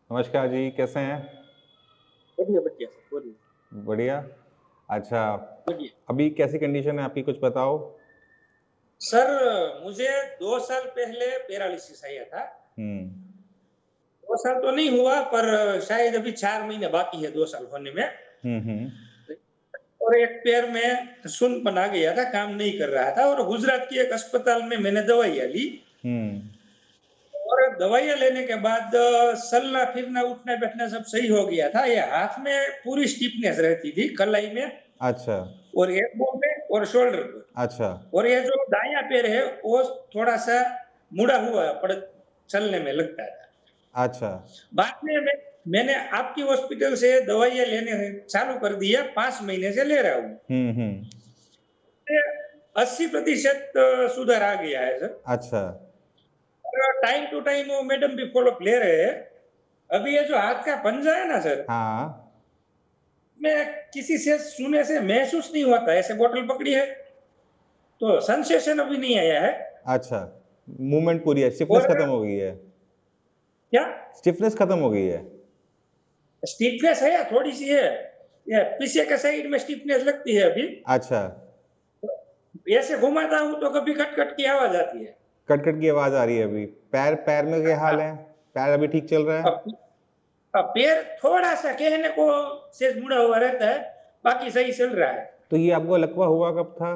नमस्कार जी, कैसे हैं? बढ़िया, बढ़िया सर, बोलिए। बढ़िया। अच्छा, बढ़िया। अभी कैसी कंडीशन है आपकी कुछ बताओ? सर, मुझे 2 साल पहले पैरालिसिस आया था। हुँ। 2 साल तो नहीं हुआ पर शायद अभी 4 महीने बाकी है 2 साल होने में। हुँ, हुँ। और एक पैर में सुन्नपन आ गया था, काम नहीं कर रहा था और गुजरात की एक अस्पताल में मैंने दवाइयाँ ली हुँ। और दवाइयाँ लेने के बाद चलना-फिरना, उठना-बैठना सब सही हो गया था। ये हाथ में पूरी स्टिफनेस रहती थी, कलाई में अच्छा, और एल्बो में और शोल्डर पर। अच्छा, और ये जो दायाँ पैर है, वो थोड़ा-सा मुड़ा हुआ पड़ चलने में लगता था। अच्छा। बाद में मैंने आपकी हॉस्पिटल से दवाइयाँ लेने चालू कर दिया, 5 महीने से ले रहा हूँ। हुँ, हुँ। ये 80% सुधार आ गया है सर। अच्छा। और टाइम टू टाइम वो मैडम भी फ़ॉलो-अप ले रहे हैं। अभी ये जो हाथ का पंजा है ना सर, हाँ। मैं किसी से छूने से महसूस नहीं होता है। ऐसे बॉटल पकड़ी है, तो सेंसेशन अभी नहीं आया है। अच्छा, मूवमेंट पूरी है, स्टिफनेस और खत्म हो गई है। क्या स्टिफनेस खत्म हो गई है। स्टिफनेस है या थोड़ी-सी है। ये पीछे के साइड में स्टिफनेस लगती है अभी। अच्छा, ऐसे घुमाता हूँ तो कभी खट-खट की आवाज़ आती है। कट-कट की आवाज़ आ रही है अभी। पैर पैर में क्या हाँ, हाल है? पैर अभी ठीक चल रहा है? अब पैर थोड़ा-सा कहने को शेष मुड़ा हुआ रहता है, बाकी सही चल रहा है। तो ये आपको लकवा हुआ कब था?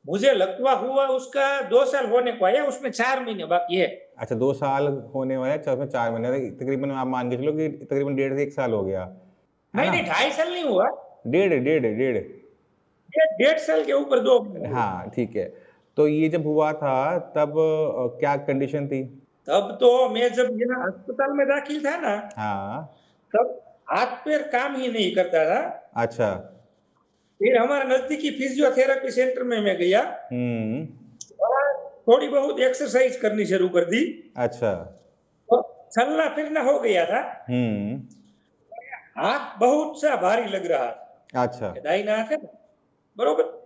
मुझे लकवा हुआ उसका 2 साल होने को आया, उसमें 4 महीने बाकी है। अच्छा 2 साल होने वाले हैं, उसमें 4 महीने तकरीबन आप मान के चलो कि तकरीबन डेढ़ से 1 साल हो गया, है नहीं, ना? नहीं 2.5 साल नहीं हुआ, डेढ़। ये 1.5 साल के ऊपर 2 महीने हुए। हाँ, ठीक है। तो ये जब हुआ था तब क्या कंडीशन थी? तब तो मैं जब यहाँ अस्पताल में दाखिल था ना, हाँ, तब हाथ-पैर काम ही नहीं करता था। अच्छा। फिर हमारा नज़दीकी फिज़ियोथेरेपी सेंटर में मैं गया हुँ, और थोड़ी बहुत एक्सरसाइज़ करनी शुरू कर दी। अच्छा। तो चलना-फिरना हो गया था। हुँ, हाथ बहुत-सा भारी लग रहा था। अच्छा, ये दाहिना हाथ है ना, बरोबर।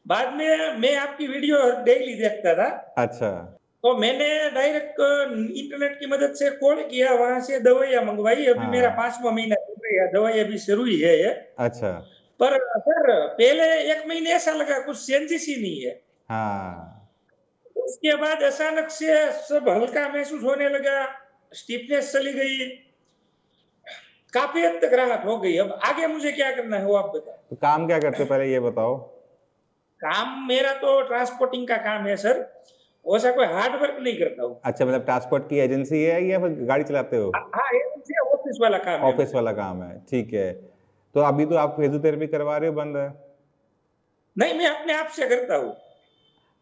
बाद में मैं आपकी वीडियो डेली देखता था, अच्छा। तो मैंने डायरेक्ट इंटरनेट की मदद से कॉल किया, वहाँ से दवाइयाँ मँगवाई। अभी मेरा हाँ, 5वाँ महीना चल रहा है, दवाई अभी शुरू ही है ये। अच्छा। पर सर पहले 1 महीने ऐसा लगा कुछ चेंजेस ही नहीं है। हाँ, उसके बाद अचानक से सब हल्का महसूस होने लगा, स्टिफनेस चली गई, काफ़ी हद तक राहत हो गई। अब आगे मुझे क्या करना है वो आप बताओ? तो काम क्या करते हो पहले ये बताओ? काम मेरा तो ट्रांसपोर्टिंग का काम है सर, वैसा कोई हार्ड वर्क नहीं करता हूँ। अच्छा मतलब ट्रांसपोर्ट की एजेंसी है या फिर गाड़ी चलाते हो? हाँ, एजेंसी है, ऑफ़िस वाला काम है ऑफ़िस मेरा। वाला काम है, ठीक है। तो अभी तो आप फिज़ियोथेरेपी करवा रहे हो बंद है? नहीं, मैं अपने आप से करता हूँ।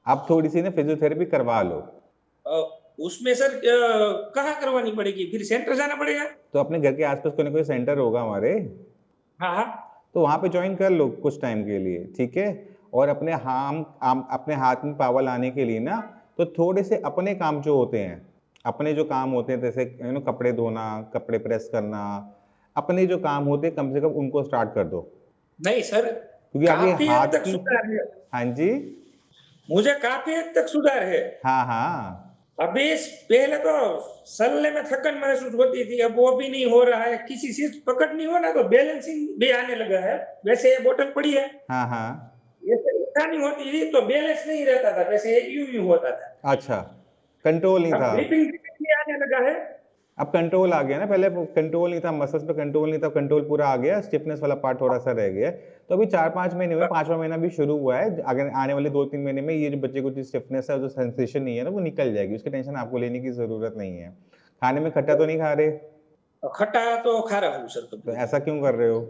आप थोड़ी-सी ना फिज़ियोथेरेपी करवा लो। अ, उसमें सर कहाँ करवानी पड़ेगी? फिर सेंटर जाना पड़ेगा? तो अपने घर के आस-पास कोई ना कोई सेंटर होगा हमारे, हाँ, हाँ। तो वहाँ पे जॉइन कर लो कुछ टाइम के लिए, ठीक है? और अपने हाथ में पावर लाने के लिए ना, तो थोड़े से अपने काम जो होते हैं, अपने जो काम होते हैं जैसे कपड़े धोना, कपड़े प्रेस करना, अपने जो काम होते हैं कम से कम उनको स्टार्ट कर दो। नहीं सर, क्योंकि आपके काफ़ी हद हाथ तक की सुधार है। हाँ जी? मुझे काफ़ी हद तक सुधार है। हाँ, हाँ। अभी पहले तो चलने में थकन महसूस होती थी, अब वो भी नहीं हो रहा है। किसी चीज़ पकड़नी हो ना तो बैलेंसिंग भी आने लगा है। वैसे ये बोतल पड़ी है, हाँ, हाँ। ऐसे उठानी होती थी तो बैलेंस नहीं रहता था, वैसे एक यूँ-यूँ होता था। अच्छा, कंट्रोल नहीं अब था। ग्रिपिंग भी आने लगा है। अब कंट्रोल आ गया ना, पहले वो कंट्रोल नहीं था, मसल्स पे कंट्रोल नहीं था, कंट्रोल पूरा आ गया, स्टिफनेस वाला पार्ट थोड़ा-सा रह गया। तो अभी 4-5 महीने हुए, 5वाँ महीना भी शुरू हुआ है, अगर आने वाले 2-3 महीने में ये जो बच्चे को जो स्टिफनेस है, जो सेंसेशन नहीं है ना, वो निकल जाएगी, उसकी टेंशन आपको लेने की ज़रूरत नहीं है। खाने में खट्टा तो नहीं खा रहे? खट्टा तो खा रहा हूँ सर तो कभी-कभी। ऐसा क्यों कर रहे हो?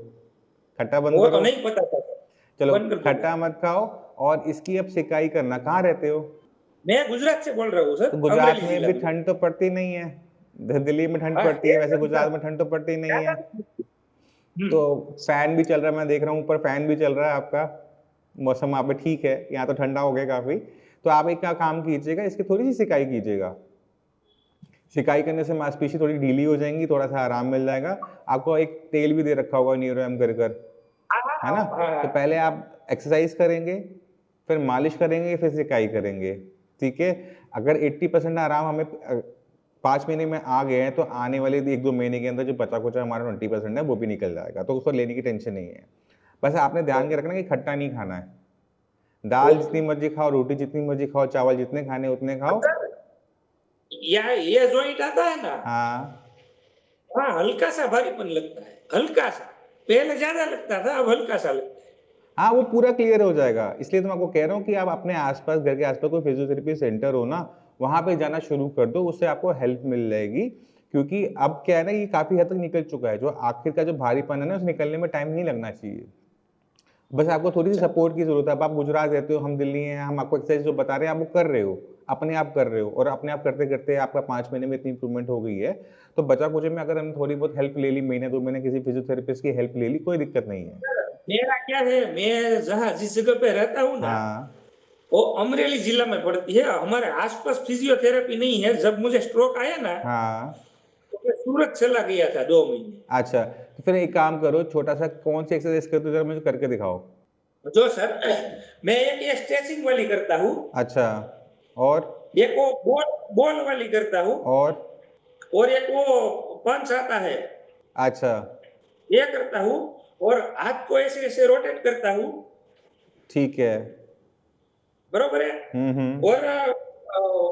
खट्टा बंद वो तो करो। नहीं पता था सर, चलो बंद कर दूँगा। खट्टा मत खाओ और इसकी अब सिकाई करना, कहाँ रहते हो? मैं गुजरात से बोल रहा हूँ तो सर, गुजरात अमरेली में जिला भी गुजरात। ठंड तो पड़ती नहीं है। दिल्ली में ठंड हाँ, पड़ती है, वैसे एकदम सर, गुजरात में ठंड तो पड़ती नहीं ज़्यादा है। नहीं। हुँ, तो फैन भी चल रहा है, मैं देख रहा हूँ ऊपर फैन भी चल रहा है आपका। मौसम वहाँ पे ठीक है, यहाँ तो ठंडा हो गया काफ़ी। तो आप एक का काम कीजिएगा, इसकी थोड़ी-सी सिकाई कीजिएगा। सिकाई करने से मांसपेशी थोड़ी ढीली हो जाएँगी, थोड़ा-सा आराम मिल जाएगा। आपको एक तेल भी दे रखा होगा न्यूरोएम कर कर, हाँ, है ना? हाँ, हाँ, तो हाँ। पहले आप एक्सरसाइज़ करेंगे, फिर मालिश करेंगे, फिर सिकाई करेंगे, ठीक है? अगर 80% आराम हमें 5 महीने में आ गए हैं तो आने वाले 1-2 महीने के अंदर जो बचा कुचा हमारा 20% है वो भी निकल जाएगा, तो उसको लेने की टेंशन नहीं है। बस आपने ध्यान के रखना कि खट्टा नहीं खाना है। दाल जितनी ओके। मर्ज़ी खाओ, रोटी जितनी मर्ज़ी खाओ, चावल जितने खाने उतने खाओ। अगर ये जॉइंट आता है ना, हाँ, हाँ, हल्का-सा भारीपन लगता है, हल्का-सा। पहले ज़्यादा लगता था, अब हल्का-सा लगता है। हाँ, वो पूरा क्लियर हो जाएगा। इसलिए तो मैं आपको कह रहा हूँ कि आप अपने आस-पास, घर के आस-पास कोई फिज़ियोथेरेपी सेंटर हो ना, वहाँ पे जाना शुरू कर दो, उससे आपको हेल्प मिल जाएगी। क्योंकि अब क्या है ना, ये काफ़ी हद तक निकल चुका है, जो आखिर का जो भारीपन है ना, उसे निकलने में टाइम नहीं लगना चाहिए। बस आपको थोड़ी-सी अच्छा, सपोर्ट की ज़रूरत है। अब आप गुजरात रहते हो, हम दिल्ली हैं, हम आपको एक्सरसाइज़ जो बता रहे हैं, आप वो कर रहे हो, अपने आप कर रहे हो और अपने आप करते-करते आपका 5 महीने में इतनी इम्प्रूवमेंट हो गई है। तो बचा-कुचा में अगर हमने थोड़ी बहुत हेल्प ले ली, महीने 2 महीने किसी फिज़ियोथेरेपिस्ट की हेल्प ले ली, कोई दिक्कत नहीं है। मेरा क्या है, मैं जहाँ जिस जगह पे रहता हूँ ना, हाँ, वो अमरेली जिला में पड़ती है। हमारे आस-पास फिज़ियोथेरेपी नहीं है। जब मुझे स्ट्रोक आया ना, हाँ। तो मैं सूरत चला गया था 2 महीने। अच्छा, तो फिर एक काम करो, छोटा-सा कौन-सी एक्सरसाइज़ करते हो ज़रा मुझे करके दिखाओ? जो सर, मैं एक ये स्ट्रेचिंग वाली करता हूँ, अच्छा, और? एक वो बॉल बॉल वाली करता हूँ और? और एक वो पंच आता है, अच्छा, ये करता हूँ और हाथ को ऐसे-ऐसे रोटेट करता हूँ, ठीक है। बरोबर है? हुँ, हुँ। और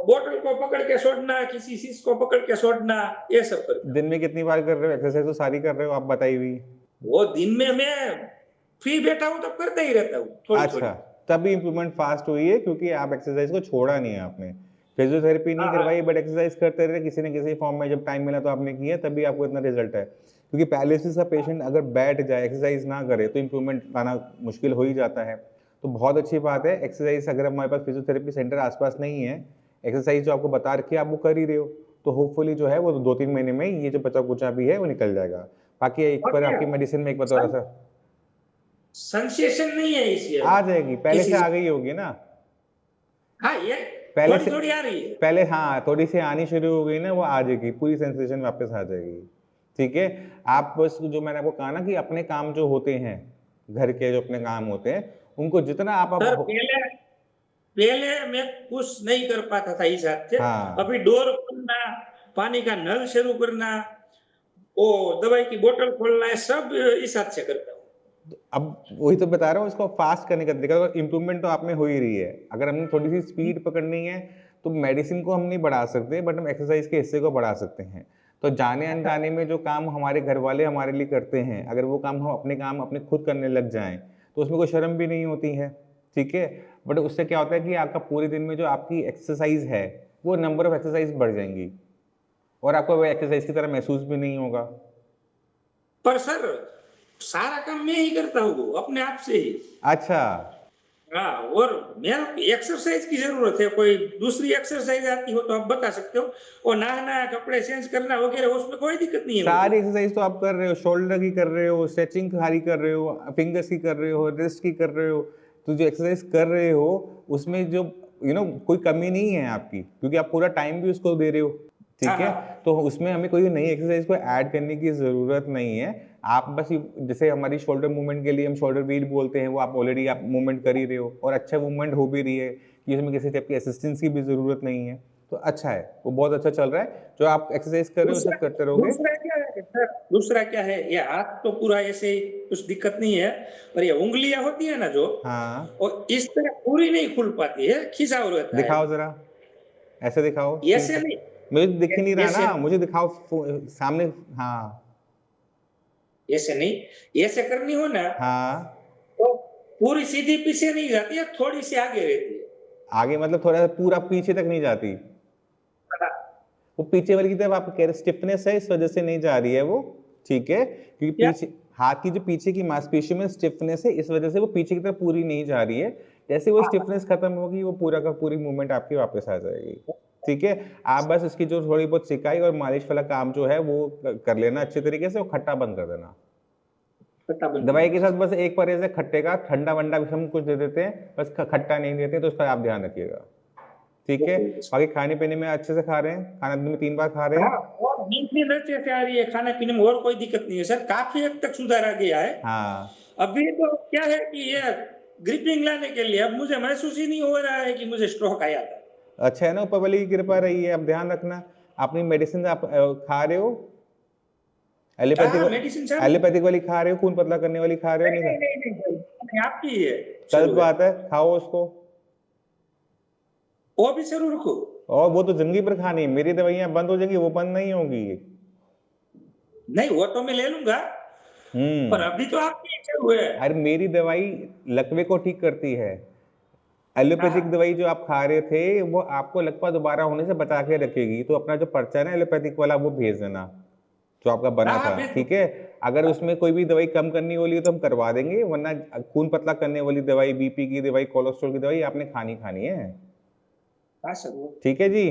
बॉटल को पकड़ के छोड़ना, किसी चीज़ को पकड़ के छोड़ना, ये सब करता हूँ। दिन में कितनी बार कर रहे हो? एक्सरसाइज़ तो सारी कर रहे हो आप बताई हुई। वो दिन में मैं फ्री बैठा हूँ तब करता ही रहता हूँ, अच्छा, थोड़ी-थोड़ी। तभी इम्प्रूवमेंट फ़ास्ट हुई है क्योंकि आप एक्सरसाइज़ को छोड़ा नहीं है आपने। फिज़ियोथेरेपी हाँ, नहीं हाँ। करवाई बट एक्सरसाइज़ करते रहे, किसी न किसी फ़ॉर्म में जब टाइम मिला तो आपने की है, तभी आपको इतना रिज़ल्ट है। क्योंकि पैरालिसिस का पेशेंट अगर बैठ जाए, एक्सरसाइज़ ना करे तो इम्प्रूवमेंट लाना मुश्किल हो ही जाता है। तो बहुत अच्छी बात है, एक्सरसाइज़ अगर हमारे पास फिज़ियोथेरेपी सेंटर आस-पास नहीं है, एक्सरसाइज़ जो आपको बता रखी है आप वो कर ही रहे हो, तो होपफुली जो है वो 2-3 महीने में ये जो बचा-कुचा भी है वो निकल जाएगा। बाकी एक और बार क्या, आपकी मेडिसिन में एक बार सन थोड़ा-सा सेंसेशन नहीं है इसे आ अब, जाएगी, पहले किसी से से। आ गई होगी ना? हाँ, ये पहले से थोड़ी-थोड़ी आ रही है। पहले हाँ, थोड़ी-सी आनी शुरू हो गई ना, वो आ जाएगी, पूरी सेंसेशन वापस आ जाएगी, ठीक है? आप बस जो मैंने आपको कहा ना कि अपने काम जो होते हैं, घर के जो अपने काम होते हैं, उनको जितना आप अब सर, हो पहले पहले मैं कुछ नहीं कर पाता था इस हाथ से। हाँ, अभी डोर खोलना, पानी का नल शुरू करना, वो दवाई की बोतल खोलना है, सब इस हाथ से करता हूँ। अब वही तो बता रहा हूँ, इसको फ़ास्ट करने का तरीका और इम्प्रूवमेंट तो आप में हो ही रही है। अगर हमने थोड़ी-सी स्पीड पकड़नी है, तो मेडिसिन को हम नहीं बढ़ा सकते, बट हम एक्सरसाइज़ के हिस्से को बढ़ा सकते हैं। तो जाने-अनजाने में जो काम हमारे घरवाले हमारे लिए करते हैं, अगर वो काम हम अपने काम अपने खुद करने लग जाएँ, तो उसमें कोई शर्म भी नहीं होती है, ठीक है? बट उससे क्या होता है कि आपका पूरे दिन में जो आपकी एक्सरसाइज़ है, वो नंबर ऑफ एक्सरसाइज़ बढ़ जाएँगी और आपको वो एक्सरसाइज़ की तरह महसूस भी नहीं होगा। पर सर, सारा काम मैं ही करता हूँ, अपने आप से ही। अच्छा। हाँ, और मेरे को एक्सरसाइज की ज़रूरत है, कोई दूसरी एक्सरसाइज आती हो तो आप बता सकते हो। और नहाना, कपड़े चेंज करना वगैरह उसमें कोई दिक्कत नहीं है मुझे। सारी एक्सरसाइज तो आप कर रहे हो, शोल्डर की कर रहे हो, स्ट्रेचिंग सारी कर रहे हो, फिंगर्स की कर रहे हो, रिस्ट की कर रहे हो। तो जो एक्सरसाइज कर रहे हो, उसमें जो कोई कमी नहीं है आपकी, क्योंकि आप पूरा टाइम भी उसको दे रहे हो, हाँ, ठीक है? हाँ। तो उसमें हमें कोई नई एक्सरसाइज को ऐड करने की ज़रूरत नहीं है। आप बस ये जैसे हमारी शोल्डर मूवमेंट के लिए हम शोल्डर व्हील बोलते हैं, वो आप ऑलरेडी आप मूवमेंट कर ही रहे हो और अच्छा मूवमेंट हो भी रही है, कि इसमें किसी टाइप की असिस्टेंस की भी ज़रूरत नहीं है। तो अच्छा है, वो बहुत अच्छा चल रहा है। जो आप एक्सरसाइज कर रहे हो, दूसरा सब करते रहोगे। दूसरा क्या है सर, दूसरा क्या है, ये हाथ तो पूरा ऐसे ही, कुछ दिक्कत नहीं है। पर ये उँगलियाँ होती है ना जो, हाँ, वो इस तरह पूरी नहीं खुल पाती है, खिंचाव रहता है। दिखाओ ज़रा, ऐसे दिखाओ सीन ऐसे से। नहीं, मुझे दिख ही नहीं रहा ऐसे ना, मुझे दिखाओ सामने। हाँ, ऐसे नहीं, ऐसे करनी हो ना, हाँ, तो पूरी सीधी पीछे नहीं जाती है, थोड़ी-सी आगे रहती है। आगे मतलब थोड़ा-सा पूरा पीछे तक नहीं जाती। हाँ, वो पीछे वाली की तरफ आप कह रहे स्टिफनेस है, इस वजह से नहीं जा रही है वो, ठीक है? क्योंकि क्या? पीछे हाथ की जो पीछे की मांसपेशियों में स्टिफनेस है, इस वजह से वो पीछे की तरफ पूरी नहीं जा रही है। जैसे वो हाँ, स्टिफनेस खत्म होगी, वो पूरा का पूरी मूवमेंट आपकी वापस आ जाएगी, ठीक है? आप बस इसकी जो थोड़ी बहुत सिकाई और मालिश वाला काम जो है, वो कर लेना अच्छे तरीके से और खट्टा बंद कर देना। पट्टा बंद दवाई करना के है। साथ बस एक परहेज़ है खट्टे का, ठंडा-वंडा भी हम कुछ दे देते हैं, बस ख खट्टा नहीं देते, तो उसका आप ध्यान रखिएगा, ठीक है? ओके। बाकी खाने-पीने में अच्छे से खा रहे हैं? खाना दिन में 3 बार खा रहे हाँ, हैं? और नींद अच्छे से आ रही है, खाने-पीने में और कोई दिक्कत नहीं है सर, काफ़ी हद तक सुधार आ गया है। हाँ, अभी तो क्या है कि ये ग्रिपिंग लाने के लिए अब मुझे महसूस ही नहीं हो रहा है कि मुझे स्ट्रोक आया था। अच्छा है ना ऊपर वाली की कृपा रही है, अब ध्यान रखना। अपनी मेडिसिन आप खा रहे हो? हाँ एलोपैथिक मेडिसिन सर एलोपैथिक वाली खा रहे हो? खून पतला करने वाली खा रहे हो? नहीं नहीं नहीं खा? नहीं नहीं नहीं, आपकी है कल शुरू है बात है, खाओ उसको। वो भी जरूर रखो। और वो तो जिंदगी भर खानी है, मेरी दवाइयां बंद हो जाएंगी, वो बंद नहीं होगी। नहीं वो तो मैं ले लूंगा पर अभी तो आपकी शुरू है। अरे मेरी दवाई लकवे को ठीक करती है। हाँ एलोपैथिक हाँ दवाई जो आप खा रहे थे वो आपको लकवा दोबारा होने से बचा के रखेगी, तो अपना जो पर्चा है ना एलोपैथिक वाला वो भेज देना, जो आपका बना हाँ हाँ, था, भेज दो। ठीक है। अगर उसमें कोई भी दवाई कम करनी वाली हो तो हम करवा देंगे, वरना खून पतला करने वाली दवाई, बीपी की दवाई, कोलेस्ट्रॉल की दवाई आपने खानी है। हाँ सर वो ठीक है जी।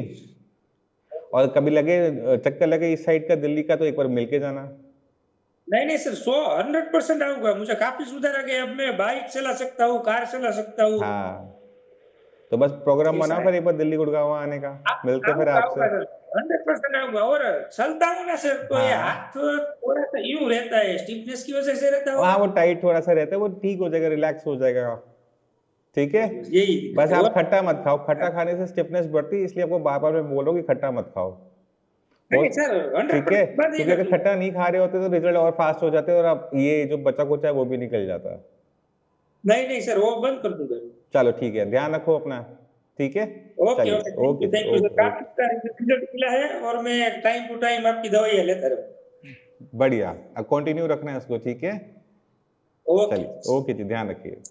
और कभी लगे चक्कर लगे इस साइड का दिल्ली का तो एक बार मिल के जाना। नहीं नहीं सर 100% आऊंगा। मुझे काफी सुधार आ गया। अब मैं बाइक चला सकता हूँ, कार चला सकता हूँ। हाँ, तो बस प्रोग्राम ऐसा बनाओ है। फिर एक बार दिल्ली गुड़गांव आने का, मिलते फिर आऊंगा आपसे। आऊंगा सर 100% आऊंगा। और चलता हूँ ना सर तो ये हाँ हाथ थोड़ा सा यूं रहता है, स्टिफनेस की वजह से रहता हाँ, होगा। वो टाइट थोड़ा सा रहता है, वो ठीक हो जाएगा, रिलैक्स हो जाएगा। ठीक है। यही दिक्कत बस है आप और खट्टा मत खाओ, खट्टा खाने से स्टिफनेस बढ़ती है, इसलिए आपको बार बार मैं बोल रहा हूँ कि खट्टा मत खाओ। नहीं बहुत सर ठीक है, 100% बंद ही क्योंकि कर अगर दूंगा। खट्टा नहीं खा रहे होते तो रिजल्ट और फास्ट हो जाते और आप ये जो बचा कुचा है वो भी निकल जाता। नहीं नहीं सर वो बंद कर दूंगा। चलो ठीक है, ध्यान रखो अपना। ठीक है। ओके चलिए, okay okay sir, thank you sir. Okay काफी ओके। सारा रिजल्ट मिला है और मैं टाइम टू टाइम आपकी दवाई लेता रहूँ। बढ़िया, अब कंटिन्यू रखना है उसको, ठीक है। ओके चलिए, ओके जी, ध्यान रखिए।